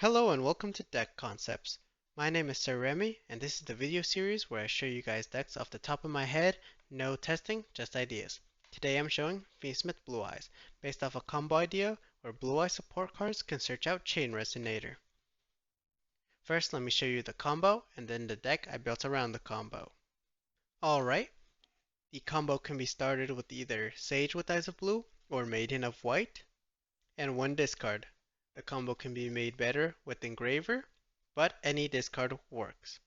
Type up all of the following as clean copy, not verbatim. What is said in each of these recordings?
Hello and welcome to Deck Concepts. My name is Sir Remy and this is the video series where I show you guys decks off the top of my head, no testing, just ideas. Today I'm showing Fiendsmith Blue-eyes, based off a combo idea where Blue-eye support cards can search out Chain Resonator. First let me show you the combo and then the deck I built around the combo. Alright, the combo can be started with either Sage with Eyes of Blue or Maiden of White, and one discard. The combo can be made better with Engraver, but any discard works.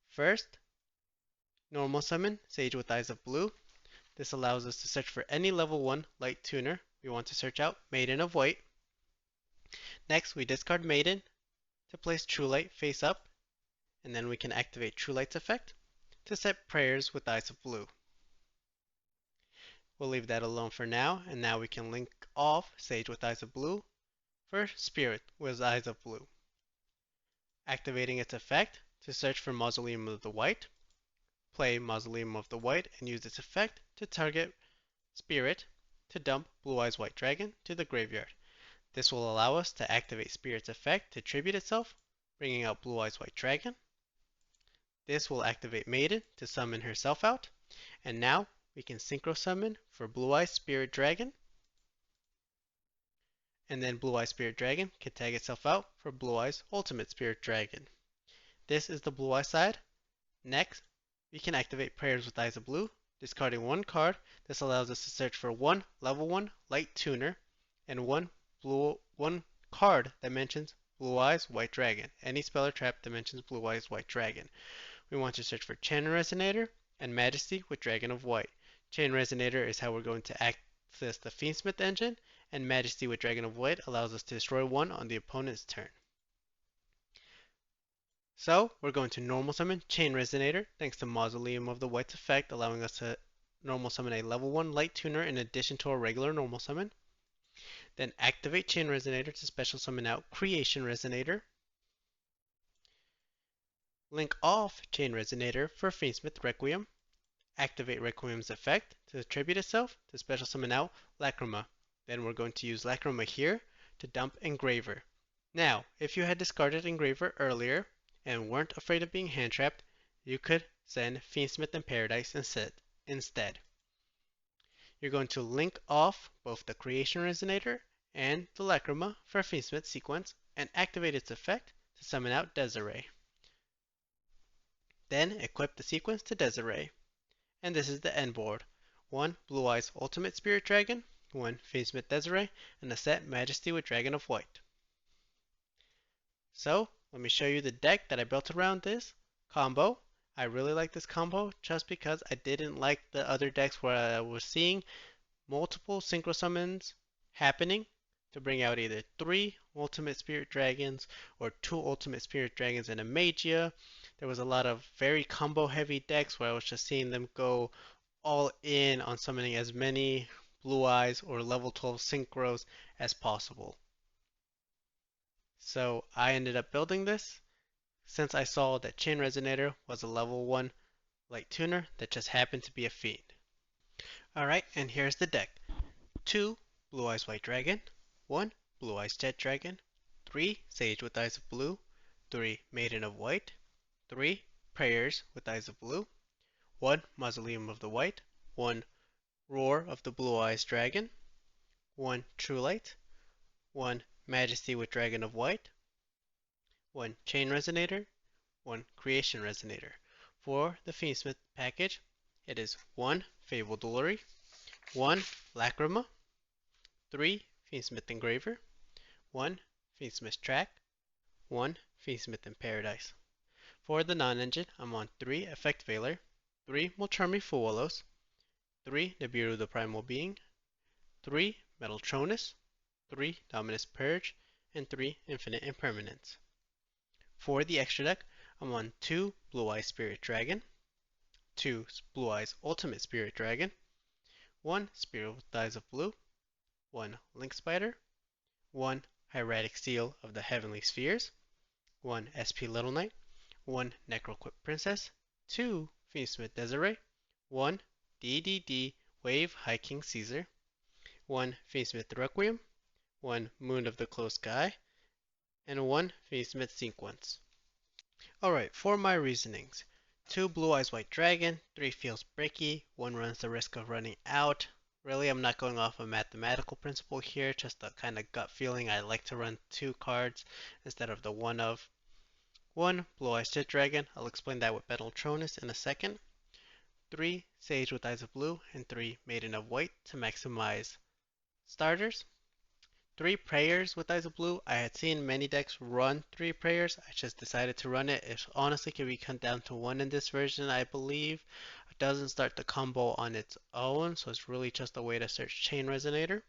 First, normal summon Sage with Eyes of Blue. This allows us to search for any level 1 light tuner. We want to search out Maiden of White. Next, we discard Maiden to place True Light face up, and then we can activate True Light's effect to set Prayers with Eyes of Blue. We'll leave that alone for now, and now we can link off Sage with Eyes of Blue for Spirit with Eyes of Blue. Activating its effect to search for Mausoleum of the White, play Mausoleum of the White and use its effect to target Spirit to dump Blue-eyes White Dragon to the graveyard. This will allow us to activate Spirit's effect to tribute itself, bringing out Blue-eyes White Dragon. This will activate Maiden to summon herself out, and now we can synchro summon for Blue-eyes Spirit Dragon, and then Blue-eyes Spirit Dragon can tag itself out for Blue-eyes Ultimate Spirit Dragon. This is the Blue-eye side. Next, we can activate Prayers with Eyes of Blue, discarding one card. This allows us to search for one level 1 light tuner and one card that mentions Blue-eyes White Dragon. Any spell or trap that mentions Blue-eyes White Dragon. We want to search for Chain Resonator and Majesty with Dragon of White. Chain Resonator is how we're going to access the Fiendsmith engine, and Majesty with Dragon of White allows us to destroy one on the opponent's turn. So we're going to normal summon Chain Resonator thanks to Mausoleum of the White's effect, allowing us to normal summon a level 1 light tuner in addition to a regular normal summon. Then activate Chain Resonator to special summon out Creation Resonator. Link off Chain Resonator for Fiendsmith Requiem. Activate Requiem's effect to tribute itself to special summon out Lacrima. Then we're going to use Lacrima here to dump Engraver. Now, if you had discarded Engraver earlier and weren't afraid of being hand trapped, you could send Fiendsmith in Paradise instead. You're going to link off both the Creation Resonator and the Lacrima for Fiendsmith sequence and activate its effect to summon out Desiree. Then equip the sequence to Desiree. And this is the end board. One Blue-eyes Ultimate Spirit Dragon, one Fiendsmith Desiree, and a set Majesty with Dragon of White. So, let me show you the deck that I built around this combo. I really like this combo just because I didn't like the other decks where I was seeing multiple synchro summons happening to bring out either 3 Ultimate Spirit Dragons or 2 Ultimate Spirit Dragons and a Magia. There was a lot of very combo heavy decks where I was just seeing them go all in on summoning as many Blue-eyes or level 12 synchros as possible. So I ended up building this since I saw that Chain Resonator was a level 1 light tuner that just happened to be a fiend. Alright, and here's the deck. 2 Blue-eyes White Dragon, 1 Blue-eyes Jet Dragon, 3 Sage with Eyes of Blue, 3 Maiden of White, 3 Prayers with Eyes of Blue, 1 Mausoleum of the White, 1 Roar of the Blue-eyes Dragon, 1 True Light, 1 Majesty with Dragon of White, 1 Chain Resonator, 1 Creation Resonator. For the Fiendsmith package, it is 1 Fable Duelry, 1 Lacrima, 3 Fiendsmith Engraver, 1 Fiendsmith Track, 1 Fiendsmith in Paradise. For the non-engine, I'm on 3 Effect Veiler, 3 Molcharmi Fuolos, 3 Nibiru the Primal Being, 3 Metaltronus, 3 Dominus Purge, and 3 Infinite Impermanence. For the extra deck, I'm on 2 Blue-eyes Spirit Dragon, 2 Blue-eyes Ultimate Spirit Dragon, 1 Spirit with Eyes of Blue, 1 Link Spider, 1 Hieratic Seal of the Heavenly Spheres, 1 SP Little Knight, 1 Necroquip Princess, 2 Fiendsmith Desiree, 1 DDD Wave High King Caesar, 1 Fiendsmith Requiem, 1 Moon of the Closed Sky, and 1 Fiendsmith sequence. Alright, for my reasonings. 2 Blue Eyes White Dragon, 3 feels bricky, 1 runs the risk of running out. Really, I'm not going off a mathematical principle here, just a kind of gut feeling. I like to run 2 cards instead of the one of. 1 Blue Eyes Jet Dragon, I'll explain that with Metaltronus in a second. 3 Sage with Eyes of Blue, and 3 Maiden of White to maximize starters. 3 prayers with Eyes of Blue. I had seen many decks run 3 prayers. I just decided to run it. It honestly can be cut down to 1 in this version, I believe. It doesn't start the combo on its own, so it's really just a way to search Chain Resonator.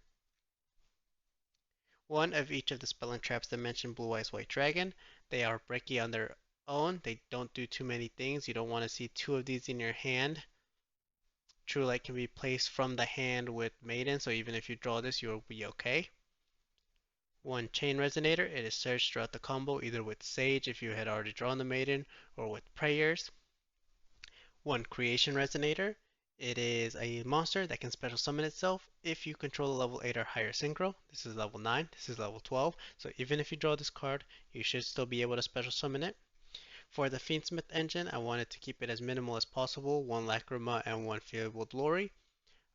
1 of each of the spell and traps that mention Blue Eyes White Dragon. They are bricky on their own. They don't do too many things. You don't want to see 2 of these in your hand. True Light can be placed from the hand with Maiden, so even if you draw this, you'll be okay. 1 Chain Resonator, it is searched throughout the combo either with Sage if you had already drawn the Maiden, or with Prayers. 1 Creation Resonator, it is a monster that can special summon itself if you control a level 8 or higher synchro. This is level 9, this is level 12, so even if you draw this card, you should still be able to special summon it. For the Fiendsmith engine, I wanted to keep it as minimal as possible, 1 Lacrima and 1 Feeble Glory.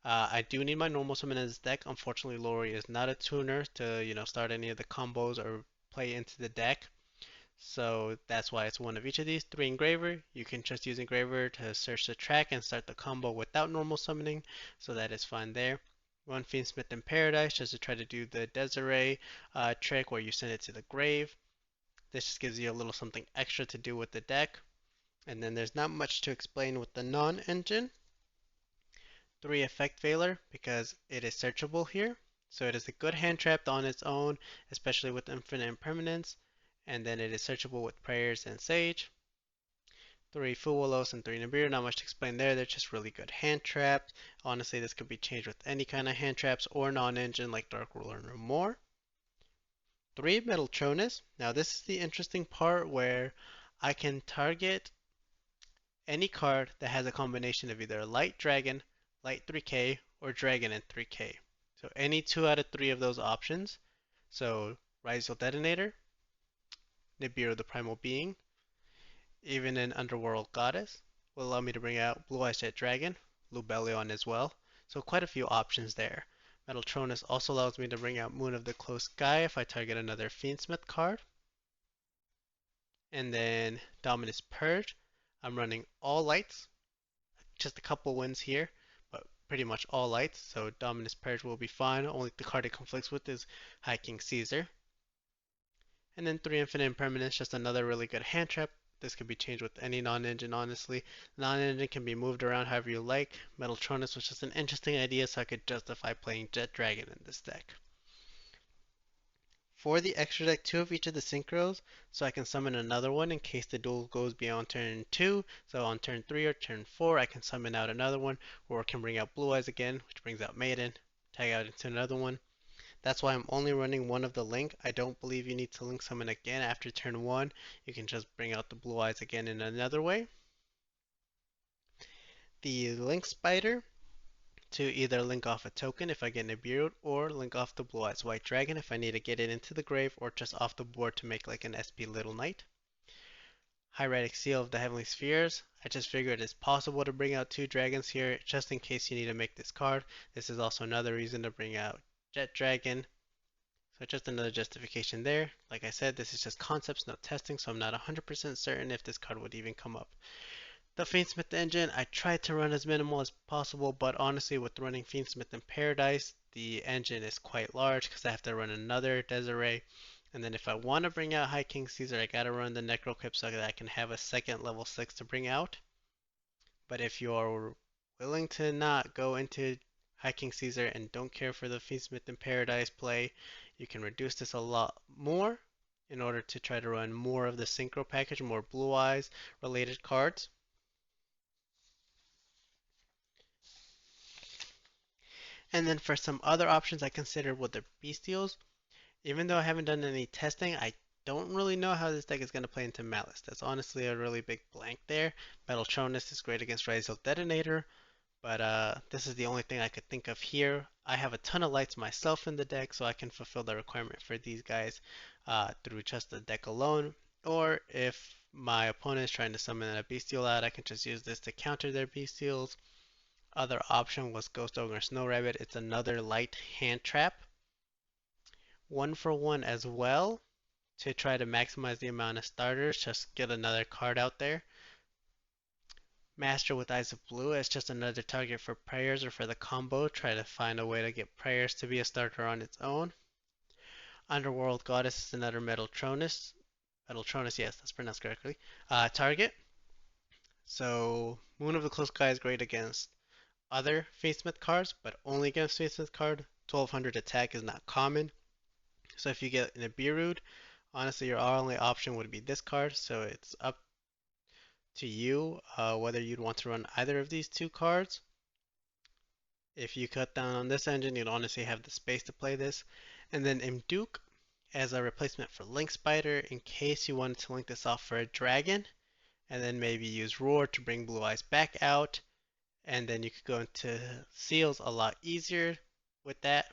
I do need my normal summon in this deck. Unfortunately, Lori is not a tuner to, start any of the combos or play into the deck. So that's why it's 1 of each of these. 3 Engraver. You can just use Engraver to search the track and start the combo without normal summoning. So that is fine there. 1 Fiendsmith in Paradise, just to try to do the Desiree trick where you send it to the grave. This just gives you a little something extra to do with the deck. And then there's not much to explain with the non-engine. 3 Effect Veiler, because it is searchable here. So it is a good hand trap on its own, especially with Infinite Impermanence. And then it is searchable with Prayers and Sage. 3 Fuwalos and 3 Nibiru, not much to explain there, they're just really good hand traps. Honestly, this could be changed with any kind of hand traps or non-engine like Dark Ruler or more. 3 Metaltronus, now this is the interesting part where I can target any card that has a combination of either Light Dragon, Light 3K, or Dragon and 3K. So any 2 out of 3 of those options. So Rysal Detonator, Nibiru the Primal Being, even an Underworld Goddess will allow me to bring out Blue Eyes Jet Dragon, Lubellion as well. So quite a few options there. Metaltronus also allows me to bring out Moon of the Close Sky if I target another Fiendsmith card. And then Dominus Purge. I'm running all lights, just a couple wins here, but pretty much all lights, so Dominus Purge will be fine. Only the card it conflicts with is High King Caesar. And then 3 Infinite Impermanence, just another really good hand trap. This can be changed with any non-engine, honestly. Non-engine can be moved around however you like. Metaltronus was just an interesting idea, so I could justify playing Jet Dragon in this deck. For the extra deck, 2 of each of the synchros, so I can summon another one in case the duel goes beyond turn 2. So on turn 3 or turn 4, I can summon out another one, or I can bring out Blue Eyes again, which brings out Maiden, tag out into another one. That's why I'm only running one of the link. I don't believe you need to link summon again after turn 1. You can just bring out the Blue Eyes again in another way. The Link Spider, to either link off a token if I get Nibiru, or link off the Blue Eyes White Dragon if I need to get it into the grave, or just off the board to make like an SP Little Knight. Hieratic Seal of the Heavenly Spheres. I just figured it's possible to bring out 2 dragons here, just in case you need to make this card. This is also another reason to bring out Jet Dragon. So just another justification there. Like I said, this is just concepts, no testing, so I'm not 100% certain if this card would even come up. The Fiendsmith engine, I tried to run as minimal as possible, but honestly with running Fiendsmith in Paradise, the engine is quite large because I have to run another Desiree. And then if I want to bring out High King Caesar, I gotta run the Necrocrypt so that I can have a second level 6 to bring out. But if you're willing to not go into High King Caesar and don't care for the Fiendsmith in Paradise play, you can reduce this a lot more in order to try to run more of the Synchro package, more Blue Eyes related cards. And then for some other options I considered with the Bestials, even though I haven't done any testing, I don't really know how this deck is going to play into Malice. That's honestly a really big blank there. Metaltronus is great against Rysal Detonator, but this is the only thing I could think of here. I have a ton of lights myself in the deck, so I can fulfill the requirement for these guys through just the deck alone. Or if my opponent is trying to summon a bestial out, I can just use this to counter their bestials. Other option was Ghost Ogre Snow Rabbit. It's another light hand trap. 1 for 1 as well to try to maximize the amount of starters. Just get another card out there. Master with Eyes of Blue is just another target for prayers or for the combo. Try to find a way to get prayers to be a starter on its own. Underworld Goddess is another Metaltronus, yes, that's pronounced correctly. Target. So Moon of the Close Sky is great against other Fiendsmith cards, but only against Fiendsmith card. 1200 attack is not common. So if you get an Nibirued, honestly your only option would be this card. So it's up to you whether you'd want to run either of these two cards. If you cut down on this engine, you'd honestly have the space to play this. And then Imduke as a replacement for Link Spider in case you wanted to link this off for a dragon. And then maybe use Roar to bring Blue-eyes back out. And then you could go into seals a lot easier with that.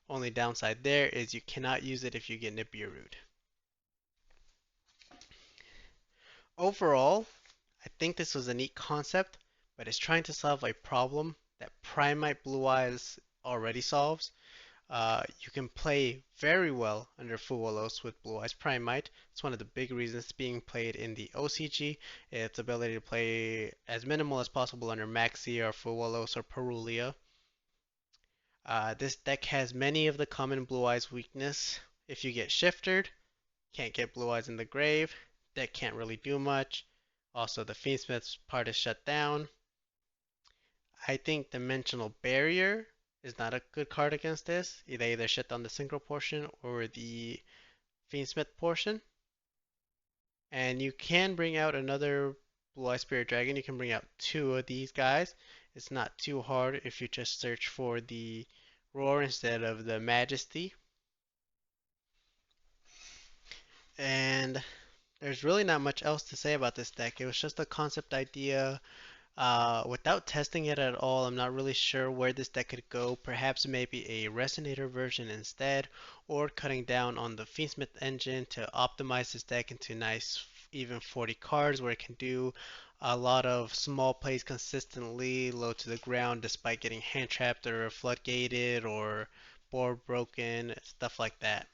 Only downside there is you cannot use it if you get Nibirued. Overall, I think this was a neat concept, but it's trying to solve a problem that Primite Blue-eyes already solves. You can play very well under Fuwalos with Blue-eyes Primite. It's one of the big reasons it's being played in the OCG. Its ability to play as minimal as possible under Maxi or Fuwalos or Perulia. This deck has many of the common Blue-eyes weakness. If you get shifted, can't get Blue-eyes in the grave. Deck can't really do much. Also, the Fiendsmith's part is shut down. I think Dimensional Barrier is not a good card against this. They either shut down the synchro portion or the Fiendsmith portion. And you can bring out another Blue-Eye Spirit Dragon. You can bring out 2 of these guys. It's not too hard if you just search for the Roar instead of the Majesty. And there's really not much else to say about this deck. It was just a concept idea. Without testing it at all, I'm not really sure where this deck could go. Perhaps maybe a resonator version instead, or cutting down on the Fiendsmith engine to optimize this deck into nice even 40 cards where it can do a lot of small plays consistently, low to the ground despite getting hand trapped or floodgated or board broken, stuff like that.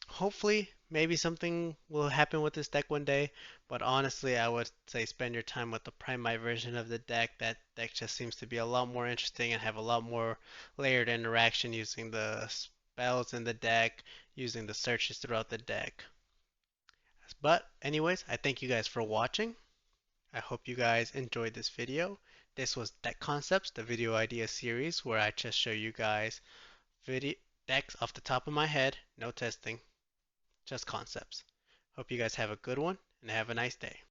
Hopefully, maybe something will happen with this deck one day, but honestly, I would say spend your time with the Primite version of the deck. That deck just seems to be a lot more interesting and have a lot more layered interaction using the spells in the deck, using the searches throughout the deck. But anyways, I thank you guys for watching. I hope you guys enjoyed this video. This was Deck Concepts, the video idea series, where I just show you guys video decks off the top of my head, no testing. Just concepts. Hope you guys have a good one and have a nice day.